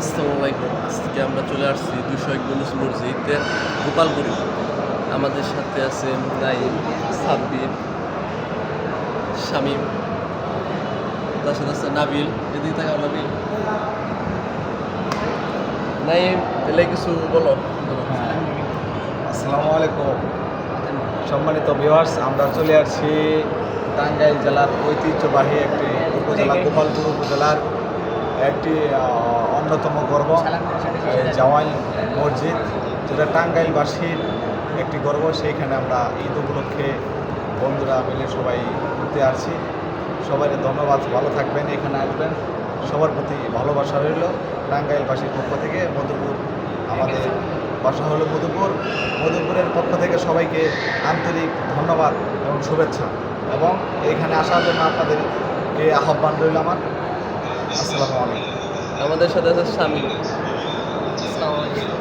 আসসালামু আলাইকুম। আজকে আমরা চলে আসছি 201 ইউনূস মসজিদে গোপালপুরে। আমাদের সাথে আছে নাইম, সাব্বির, শামীম, তার সাথে আছে নাবিল। এদিকে তাকাও নাবিল। নাইম, এলে কিছু বলো। আসসালামু আলাইকুম সম্মানিত ভিউয়ার্স, আমরা চলে আসছি টাঙ্গাইল জেলার ঐতিহ্যবাহী একটি উপজেলা, গোপালপুর উপজেলার একটি অন্যতম গর্ব জাওয়াই মসজিদ, যেটা টাঙ্গাইলবাসীর একটি গর্ব। সেইখানে আমরা ঈদ উপলক্ষে বন্ধুরা মিলে সবাই ঘুরতে আসছি। সবাই ধন্যবাদ, ভালো থাকবেন, এখানে আসবেন, সবার প্রতি ভালোবাসা রইল টাঙ্গাইলবাসীর পক্ষ থেকে। মধুপুর আমাদের বাসা হলো মধুপুরের পক্ষ থেকে সবাইকে আন্তরিক ধন্যবাদ এবং শুভেচ্ছা, এবং এখানে আসার জন্য আপনাদেরকে আহ্বান রইল আমার। আসসালামু আলাইকুম। আমাদের সাথে আছে শামীম। আসসালামু আলাইকুম।